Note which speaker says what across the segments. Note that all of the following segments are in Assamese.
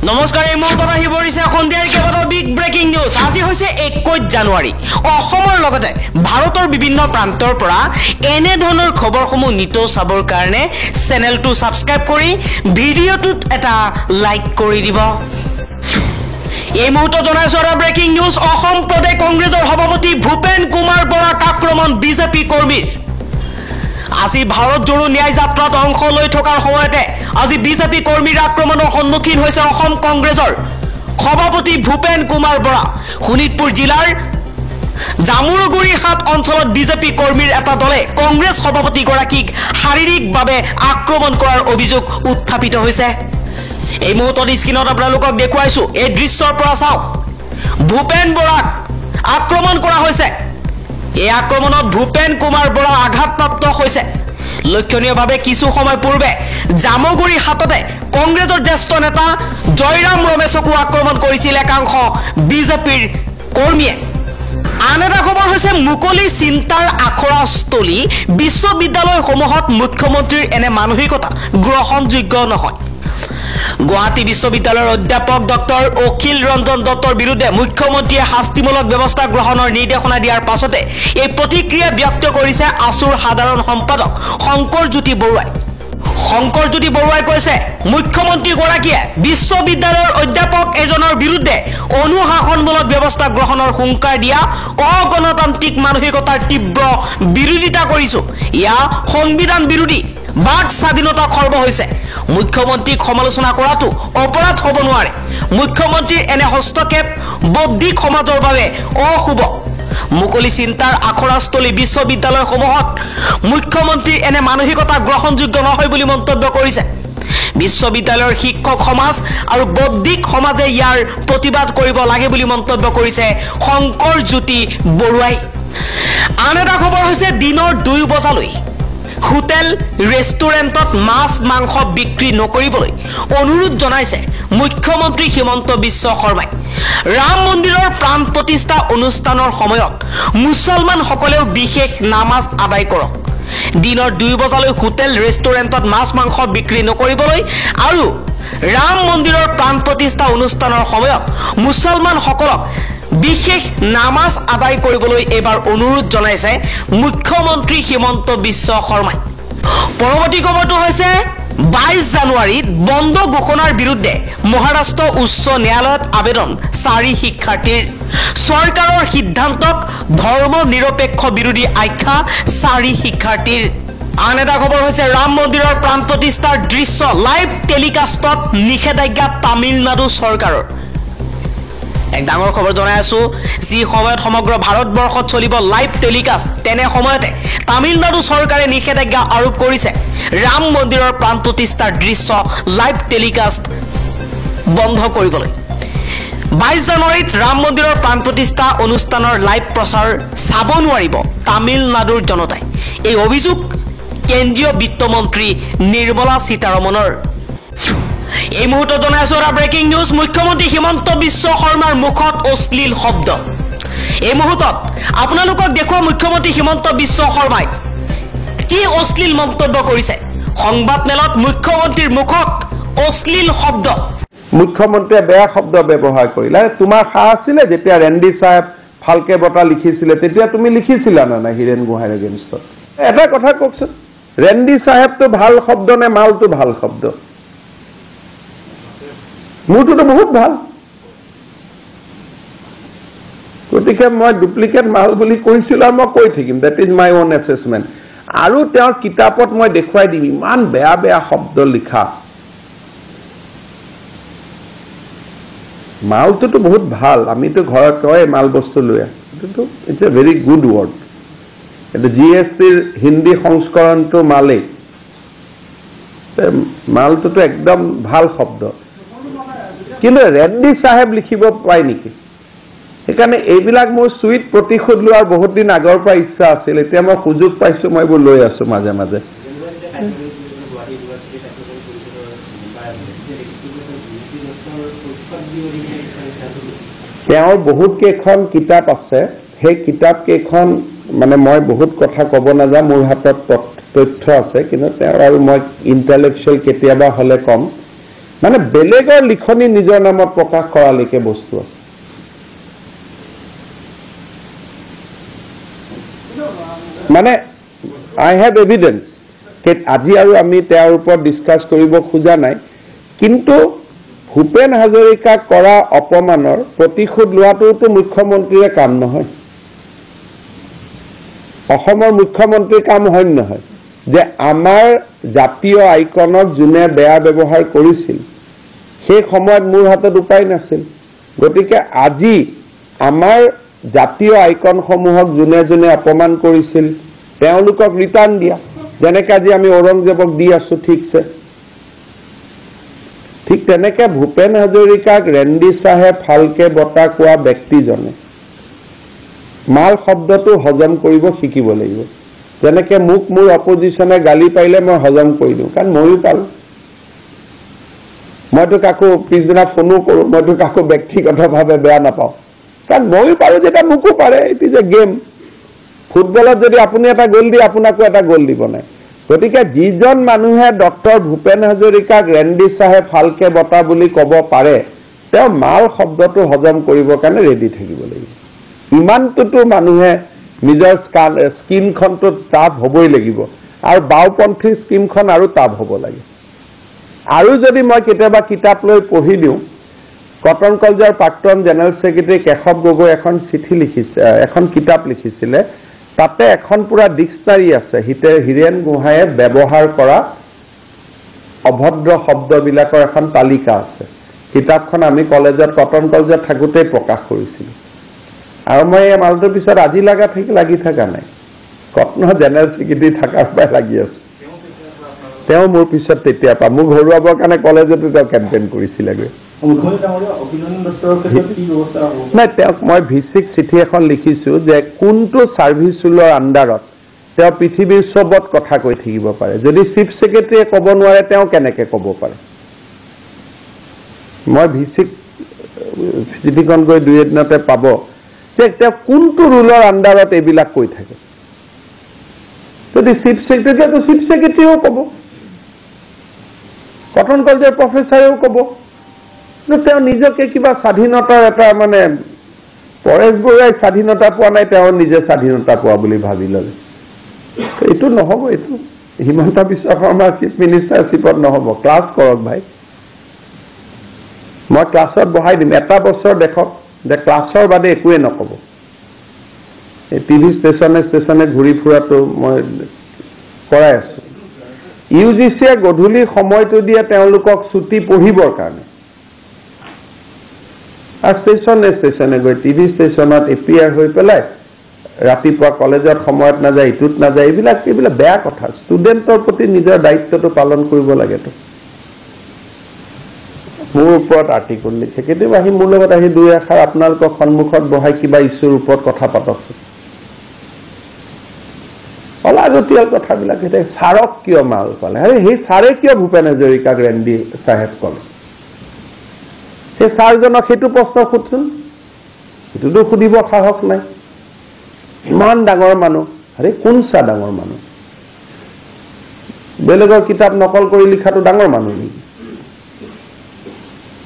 Speaker 1: নমস্কাৰ, এই মুহূৰ্তত আহি পৰিছে সন্ধিয়াৰ কেইবাটাও বিগ ব্ৰেকিং নিউজ। আজি হৈছে 21 জানুৱাৰী। অসমৰ লগতে ভাৰতৰ বিভিন্ন প্ৰান্তৰ পৰা এনে ধৰণৰ খবৰসমূহ নিতৌ চাবৰ কাৰণে চেনেলটো ছাবস্ক্ৰাইব কৰি ভিডিঅ'টোত এটা লাইক কৰি দিব। এই মুহূৰ্তত জনাইছো এটা ব্ৰেকিং নিউজ। অসম প্ৰদেশ কংগ্ৰেছৰ সভাপতি ভূপেন কুমাৰ বৰাক আক্ৰমণ বিজেপি কৰ্মীৰ। আজি ভাৰত জোড়ো ন্যায় যাত্ৰাত অংশ লৈ থকাৰ সময়তে আজি বিজেপি কৰ্মীৰ আক্ৰমণৰ সন্মুখীন হৈছে অসম কংগ্ৰেছৰ সভাপতি ভূপেন কুমাৰ বৰা। শোণিতপুৰ জিলাৰ জামুৰগুৰি হাট অঞ্চলত বিজেপি কৰ্মীৰ এটা দলে কংগ্ৰেছ সভাপতিগৰাকীক শাৰীৰিকভাৱে আক্ৰমণ কৰাৰ অভিযোগ উত্থাপিত হৈছে। এই মুহূৰ্তত স্ক্ৰীনত আপোনালোকক দেখুৱাইছো। এই দৃশ্যৰ পৰা চাওক, ভূপেন বৰাক আক্ৰমণ কৰা হৈছে। এই আক্ৰমণত ভূপেন কুমাৰ বৰা আঘাতপ্ৰাপ্ত হৈছে। লক্ষণীয়ভাৱে কিছু সময় পূৰ্বে জামুগুৰি হাটতে কংগ্ৰেছৰ জ্যেষ্ঠ নেতা জয়ৰাম ৰমেশকো আক্ৰমণ কৰিছিল একাংশ বিজেপিৰ কৰ্মীয়ে। আন এটা খবৰ হৈছে মুকলি চিন্তাৰ আখৰাস্থলী। বিশ্ববিদ্যালয়সমূহত মুখ্যমন্ত্ৰীৰ এনে মানসিকতা গ্ৰহণযোগ্য নহয়। গুৱাহাটী বিশ্ববিদ্যালয়ৰ অধ্যাপক ডক্টৰ অখিল ৰঞ্জন দত্তৰ বিৰুদ্ধে মুখ্যমন্ত্ৰীয়ে শাস্তিমূলক ব্যৱস্থা গ্ৰহণৰ নিৰ্দেশনা দিয়াৰ পাছতে এই প্ৰতিক্ৰিয়া ব্যক্ত কৰিছে আছুৰ সাধাৰণ সম্পাদক শংকৰজ্যোতি বৰুৱাই। শংকৰজ্যোতি বৰুৱাই কৈছে, মুখ্যমন্ত্ৰীগৰাকীয়ে বিশ্ববিদ্যালয়ৰ অধ্যাপক এজনৰ বিৰুদ্ধে অনুশাসনমূলক ব্যৱস্থা গ্ৰহণৰ হুংকাৰ দিয়া অগণতান্ত্ৰিক মানসিকতাৰ তীব্ৰ বিৰোধিতা কৰিছো। ইয়া সংবিধান বিৰোধী, বাক স্বাধীনতা খৰ্ব হৈছে। মুখ্যমন্ত্ৰীক সমালোচনা কৰাটো অপৰাধ হ'ব নোৱাৰে। মুখ্যমন্ত্ৰীৰ এনে হস্তক্ষেপ বৌদ্ধিক সমাজৰ বাবে অশুভ। মুকলি চিন্তাৰ আখৰাস্থলী বিশ্ববিদ্যালয়সমূহত মুখ্যমন্ত্ৰীৰ এনে মানসিকতা গ্ৰহণযোগ্য নহয় বুলি মন্তব্য কৰিছে। বিশ্ববিদ্যালয়ৰ শিক্ষক সমাজ আৰু বৌদ্ধিক সমাজে ইয়াৰ প্ৰতিবাদ কৰিব লাগে বুলি মন্তব্য কৰিছে শংকৰজ্যোতি বৰুৱাই। আন এটা খবৰ হৈছে দিনৰ 2 বজালৈ হোটেল ৰেষ্টুৰেণ্টত মাছ মাংস বিক্ৰী নকৰিবলৈ অনুৰোধ জনাইছে মুখ্যমন্ত্ৰী হিমন্ত বিশ্ব শৰ্মাই। ৰাম মন্দিৰৰ প্ৰাণ প্ৰতিষ্ঠা অনুষ্ঠানৰ সময়ত মুছলমানসকলেও বিশেষ নামাজ আদায় কৰক। দিনৰ 2 বজালৈ হোটেল ৰেষ্টুৰেণ্টত মাছ মাংস বিক্ৰী নকৰিবলৈ আৰু ৰাম মন্দিৰৰ প্ৰাণ প্ৰতিষ্ঠা অনুষ্ঠানৰ সময়ত মুছলমানসকলক বিশেষ নামাজ আদায় কৰিবলৈ এইবাৰ অনুৰোধ জনাইছে মুখ্যমন্ত্ৰী হিমন্ত বিশ্ব শৰ্মাই। পৰৱৰ্তী খবৰটো হৈছে 22 জানুৱাৰীত বন্ধ ঘোষণাৰ বিৰুদ্ধে মহাৰাষ্ট্ৰ উচ্চ ন্যায়ালয়ত আবেদন 4 শিক্ষাৰ্থীৰ। চৰকাৰৰ সিদ্ধান্তক ধৰ্ম নিৰপেক্ষ বিৰোধী আখ্যা 4 শিক্ষাৰ্থীৰ। আন এটা খবৰ হৈছে ৰাম মন্দিৰৰ প্ৰাণ প্ৰতিষ্ঠাৰ দৃশ্য লাইভ টেলিকাষ্টত নিষেধাজ্ঞা তামিলনাডু চৰকাৰৰ। এক ডাঙৰ খবৰ জনাই আছো। যি সময়ত সমগ্ৰ ভাৰতবৰ্ষত চলিব লাইভ টেলিকাষ্ট, তেনে সময়তে তামিলনাডু চৰকাৰে নিষেধাজ্ঞা আৰোপ কৰিছে ৰাম মন্দিৰৰ প্ৰাণ প্ৰতিষ্ঠাৰ দৃশ্য লাইভ টেলিকাষ্ট বন্ধ কৰিবলৈ। 22 জানুৱাৰীত ৰাম মন্দিৰৰ প্ৰাণ প্ৰতিষ্ঠা অনুষ্ঠানৰ লাইভ প্ৰচাৰ চাব নোৱাৰিব তামিলনাডুৰ জনতাই। এই অভিযোগ কেন্দ্ৰীয় বিত্তমন্ত্ৰী নিৰ্মলা সীতাৰমণৰ। এই মুহূৰ্তত জনাইছো এটা ব্ৰেকিং নিউজ। মুখ্যমন্ত্ৰী হিমন্ত বিশ্ব শৰ্মাৰ মুখত অশ্লীল শব্দ। এই মুহূৰ্তত আপোনালোকক দেখুৱা মুখ্যমন্ত্ৰী হিমন্ত বিশ্ব শৰ্মাই কি অশ্লীল মন্তব্য কৰিছে। সংবাদ মেলত মুখ্যমন্ত্ৰীৰ মুখত অশ্লীল শব্দ।
Speaker 2: মুখ্যমন্ত্ৰীয়ে বেয়া শব্দ ব্যৱহাৰ কৰিলে। তোমাৰ সাহ আছিলে যেতিয়া ৰেণ্ডি চাহেব ফালকে বঁটা লিখিছিলে, তেতিয়া তুমি লিখিছিলা না নাই হীৰেণ গোহাঁইৰ এগেইনষ্টত? এটা কথা কওকচোন, ৰেণ্ডি চাহেবটো ভাল শব্দ নে মালটো ভাল শব্দ? মোৰটোতো বহুত ভাল। গতিকে মই ডুপ্লিকেট মাল বুলি কৈছিলো আৰু মই কৈ থাকিম, that is my own assessment. আৰু তেওঁৰ কিতাপত মই দেখুৱাই দিম ইমান বেয়া বেয়া শব্দ লিখা। মালটোতো বহুত ভাল, আমিতো ঘৰত কয় মাল বস্তু লৈ আছো, কিন্তু it's a very good word. এইটো GSTৰ হিন্দী সংস্কৰণটো মালেই। মালটোতো একদম ভাল শব্দ, কিন্তু ৰেণ্ডি চাহেব লিখিব পায় নেকি? সেইকাৰণে এইবিলাক মোৰ চুইট প্ৰতিশোধ লোৱাৰ বহুত দিন আগৰ পৰা ইচ্ছা আছিল। এতিয়া মই সুযোগ পাইছো, মই এইবোৰ লৈ আছো মাজে মাজে। তেওঁৰ বহুত কেইখন কিতাপ আছে। সেই কিতাপ কেইখন মানে মই বহুত কথা ক'ব নাযাওঁ, মোৰ হাতত তথ্য আছে, কিন্তু তেওঁৰ আৰু মই ইণ্টেলেকচুৱেল কেতিয়াবা হ'লে কম। মানে বেলেগৰ লিখনি নিজৰ নামত প্ৰকাশ কৰালৈকে বস্তু আছে। মানে আই হেভ এভিডেন্স। আজি আৰু আমি তেওঁৰ ওপৰত ডিছকাছ কৰিব খোজা নাই, কিন্তু ভূপেন হাজৰিকাক কৰা অপমানৰ প্ৰতিশোধ লোৱাটোতো মুখ্যমন্ত্ৰীৰে কাম নহয়, অসমৰ মুখ্যমন্ত্ৰীৰ কাম হয় নহয়, যে আমাৰ জাতীয় আইকনক যোনে বেয়া ব্যৱহাৰ কৰিছিল সেই সময়ত মোৰ হাতত উপায় নাছিল। গতিকে আজি আমাৰ জাতীয় আইকনসমূহক যোনে যোনে অপমান কৰিছিল তেওঁলোকক ৰিটাৰ্ণ দিয়া, যেনেকৈ আজি আমি ঔৰংজেবক দি আছো ঠিকছে। ঠিক তেনেকৈ ভূপেন হাজৰিকাক ৰেণ্ডি শ্বাহে ফালকে বঁটা কোৱা ব্যক্তিজনে মাল শব্দটো হজম কৰিব শিকিব লাগিব। যেনেকৈ মোক মোৰ অপজিশ্যনে গালি পাৰিলে মই হজম কৰি দিওঁ, কাৰণ ময়ো পালোঁ। মইতো কাকো পিছদিনা ফোনো কৰোঁ, মইতো কাকো ব্যক্তিগতভাৱে বেয়া নাপাওঁ, কাৰণ ময়ো পাৰোঁ যেতিয়া মোকো পাৰে। It is a game. ফুটবলত যদি আপুনি এটা গ'ল দিয়ে আপোনাকো এটা গ'ল দিব নাই। গতিকে যিজন মানুহে ডক্টৰ ভূপেন হাজৰিকাক ৰেণ্ডি শ্বাহে ফালকে বঁটা বুলি ক'ব পাৰে, তেওঁ মাল শব্দটো হজম কৰিবৰ কাৰণে ৰেডি থাকিব লাগিব। ইমানটোতো মানুহে নিজৰ স্কিমখনটো টাফ হ'বই লাগিব, আৰু বাওঁপন্থী স্কিমখন আৰু টাফ হ'ব লাগে। আৰু যদি মই কেতিয়াবা কিতাপ লৈ পঢ়ি দিওঁ, কটন কলেজৰ প্ৰাক্তন জেনেৰেল ছেক্ৰেটাৰী কেশৱ গগৈ এখন চিঠি লিখিছে, এখন কিতাপ লিখিছিলে, তাতে এখন পুৰা ডিক্সনাৰী আছে হীৰেণ গোহাঁয়ে ব্যৱহাৰ কৰা অভদ্ৰ শব্দবিলাকৰ এখন তালিকা আছে। কিতাপখন আমি কলেজত কটন কলেজত থাকোঁতেই প্ৰকাশ কৰিছিলোঁ, আৰু মই এই মালটোৰ পিছত আজি লাগি থকা নাই, কটনৰ জেনেৰেল ছেক্ৰেটাৰী থকাৰ পৰাই লাগি আছোঁ। তেওঁ মোৰ পিছত তেতিয়াৰ পৰা মোক হৰুৱাবৰ কাৰণে কলেজতো তেওঁ কেম্পেইন কৰিছিলেগৈ। নাই, তেওঁক মই ভিচিক চিঠি এখন লিখিছোঁ যে কোনটো ছাৰ্ভিচ ৰুলৰ আণ্ডাৰত তেওঁ পৃথিৱীৰ চবত কথা কৈ থাকিব পাৰে। যদি চিফ ছেক্ৰেটাৰীয়ে ক'ব নোৱাৰে তেওঁ কেনেকৈ ক'ব পাৰে? মই ভিচিক চিঠিখন গৈ দুই এদিনতে পাব যে তেওঁ কোনটো ৰুলৰ আণ্ডাৰত এইবিলাক কৈ থাকে। যদি চিফ ছেক্ৰেটাৰীয়েতো চিফ ছেক্ৰেটাৰীও ক'ব, কটন কলেজৰ প্ৰফেচাৰেও ক'ব, কিন্তু তেওঁ নিজকে কিবা স্বাধীনতাৰ এটা মানে পৰেশ বৰুৱাই স্বাধীনতা পোৱা নাই, তেওঁ নিজে স্বাধীনতা পোৱা বুলি ভাবি ল'লে। এইটো নহ'ব, এইটো হিমন্ত বিশ্ব শৰ্মাৰ চিফ মিনিষ্টাৰশ্বিপত নহ'ব। ক্লাছ কৰক ভাই, মই ক্লাছত বহাই দিম। এটা বছৰ দেখক যে ক্লাছৰ বাদে একোৱে নক'ব। এই টিভি ষ্টেচনে ঘূৰি ফুৰাটো মই কৰাই আছোঁ। UGCয়ে গধূলি সময়টো দিয়ে তেওঁলোকক ছুটি পঢ়িবৰ কাৰণে, আৰু ষ্টেচনে গৈ টিভি ষ্টেচনত এপিয়াৰ হৈ পেলাই ৰাতিপুৱা কলেজত সময়ত নাযায়, ইটোত নাযায়। এইবিলাক বেয়া কথা। ষ্টুডেণ্টৰ প্ৰতি নিজৰ দায়িত্বটো পালন কৰিব লাগেতো। মোৰ ওপৰত আৰ্টিকল লিখে, কেতিয়াবা আহি মোৰ লগত আহি দুই এষাৰ আপোনালোকৰ সন্মুখত বহাই কিবা ইছ্যুৰ ওপৰত কথা পাতকচোন। অলাগতিয়াল কথাবিলাক। এতিয়া ছাৰক কিয় মাল পালে? সেই ছাৰে কিয় ভূপেন হাজৰিকাক ৰেণ্ডি চাহেব ক'লে? সেই ছাৰজনক সেইটো প্ৰশ্ন সোধচোন। সেইটোতো সুধিব সাহস নাই। ইমান ডাঙৰ মানুহ, আৰে কোন চা ডাঙৰ মানুহ? বেলেগৰ কিতাপ নকল কৰি লিখাটো ডাঙৰ মানুহ নেকি?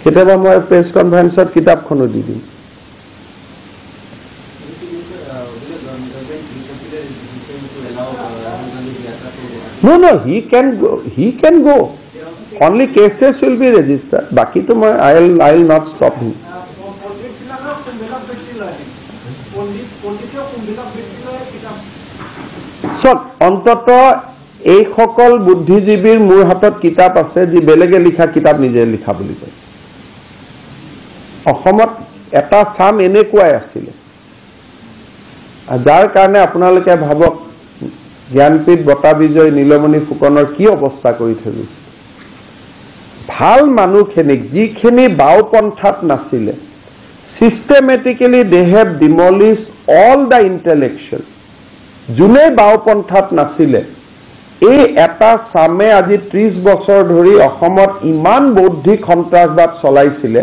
Speaker 2: কেতিয়াবা মই প্ৰেছ কনফাৰেন্সত কিতাপখনো দি দিম। No, he can go. Only cases will be registered. Baki to I'll not stop him. So, অন্তত এই সকল বুদ্ধিজীৱীৰ মোৰ হাতত কিতাপ আছে যি বেলেগে লিখা কিতাপ নিজে লিখা বুলি কয়। অসমত এটা চাম এনেকুৱাই আছিলে, যাৰ কাৰণে আপোনালোকে ভাবক জ্ঞানপীঠ বঁটা বিজয় নীলমণি ফুকনৰ কি অৱস্থা কৰি থৈ গৈছে। ভাল মানুহখিনিক যিখিনি বাওপন্থাত নাছিলে, systematically they have demolish all the intellectual. যোনে বাওপন্থাত নাছিলে, এই এটা চামে আজি 30 বছৰ ধৰি অসমত ইমান বৌদ্ধিক সন্ত্ৰাসবাদ চলাইছিলে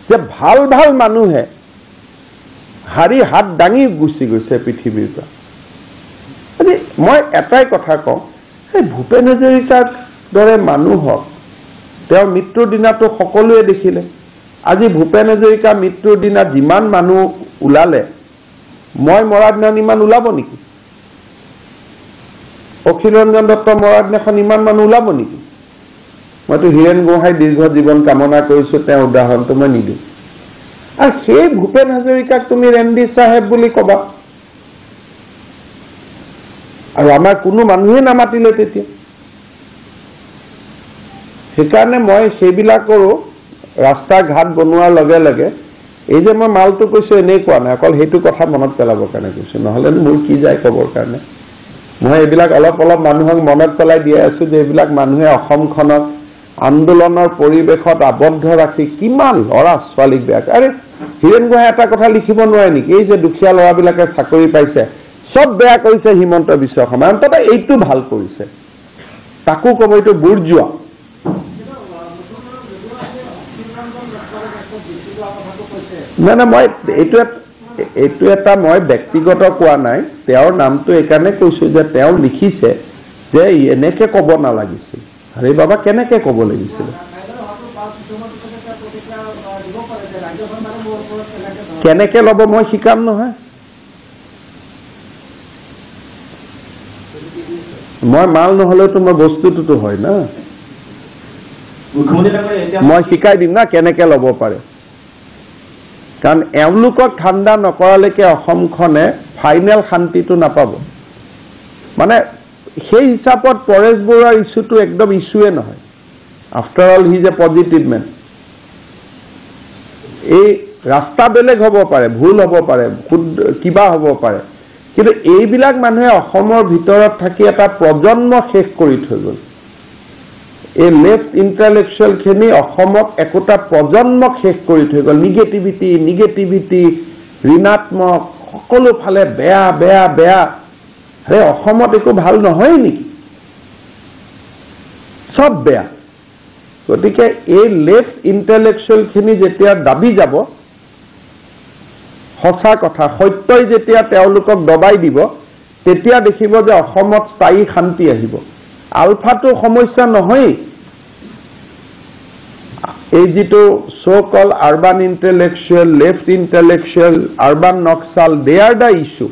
Speaker 2: যে ভাল ভাল মানুহে হাৰি হাত দাঙি গুচি গৈছে পৃথিৱীৰ পৰা। মই এটাই কথা কওঁ, এই ভূপেন হাজৰিকাৰ দৰে মানুহক তেওঁৰ মৃত্যুৰ দিনাটো সকলোৱে দেখিলে আজি ভূপেন হাজৰিকা মৃত্যুৰ দিনা যিমান মানুহ ওলালে মই মৰাৰ দিনাখন ইমান ওলাব নেকি অখিল ৰঞ্জন দত্ত মৰাৰ দিনাখন ইমান মানুহ ওলাব নেকি মইতো হীৰেণ গোহাঁই দীৰ্ঘ জীৱন কামনা কৰিছো তেওঁৰ উদাহৰণটো মই নিদিওঁ আৰু সেই ভূপেন হাজৰিকাক তুমি ৰেণ্ডি চাহেব বুলি কবা আৰু আমাৰ কোনো মানুহে নামাতিলে তেতিয়া সেইকাৰণে মই সেইবিলাকৰো ৰাস্তা ঘাট বনোৱাৰ লগে লগে এই যে মই মালটো কৈছো এনেই কোৱা নাই অকল সেইটো কথা মনত পেলাবৰ কাৰণে কৈছো নহ'লে মোৰ কি যায় ক'বৰ কাৰণে মই এইবিলাক অলপ অলপ মানুহক মনত পেলাই দিয়া আছো যে এইবিলাক মানুহে অসমখনক আন্দোলনৰ পৰিৱেশত আবদ্ধ ৰাখি কিমান ল'ৰা ছোৱালীক বেয়া আৰে হীৰেণ গোহাঁই এটা কথা লিখিব নোৱাৰে নেকি এই যে দুখীয়া ল'ৰাবিলাকে চাকৰি পাইছে সব বেয়া কৰিছে হিমন্ত বিশ্ব শৰ্মাই অন্ততঃ এইটো ভাল কৰিছে তাকো ক'ব এইটো বুৰ্জোৱা না মই এইটো এটা মই ব্যক্তিগত কোৱা নাই তেওঁৰ নামটো এইকাৰণে কৈছো যে তেওঁ লিখিছে যে এনেকে ক'ব নালাগিছিল আৰে বাবা কেনেকে ক'ব লাগিছিল কেনেকে ল'ব মই শিকাম নহয় মই মাল নহ'লেতো মই বস্তুটোতো হয় না মই শিকাই দিম না কেনেকে ল'ব পাৰে কাৰণ এওঁলোকক ঠাণ্ডা নকৰালৈকে অসমখনে ফাইনেল শান্তিটো নাপাব মানে সেই হিচাপত পৰেশ বৰুৱাৰ ইছ্যুটো একদম ইছ্যুৱে নহয় after all he is a positive man এই ৰাস্তা বেলেগ হ'ব পাৰে ভুল হ'ব পাৰে কিবা হ'ব পাৰে কিন্তু এইবিলাক মানুহে অসমৰ ভিতৰত থাকি এটা প্ৰজন্ম শেষ কৰি থৈ গ'ল এই লেফ্ট ইণ্টেলেকচুৱেল খিনি অসমত একোটা প্ৰজন্মক শেষ কৰি থৈ গ'ল নিগেটিভিটি ঋণাত্মক সকলো ফালে বেয়া বেয়া বেয়া আৰে অসমত একো ভাল নহয় নেকি সব বেয়া গতিকে এই লেফ্ট ইণ্টেলেকচুৱেল খিনি যেতিয়া দাবি যাব সঁচা কথা সত্যই যেতিয়া তেওঁলোকক দবাই দিব তেতিয়া দেখিব যে অসমত স্থায়ী শান্তি আহিব আলফাটো সমস্যা নহয় এই যেটো so call urban intellectual left intellectual urban Naxal they are the issue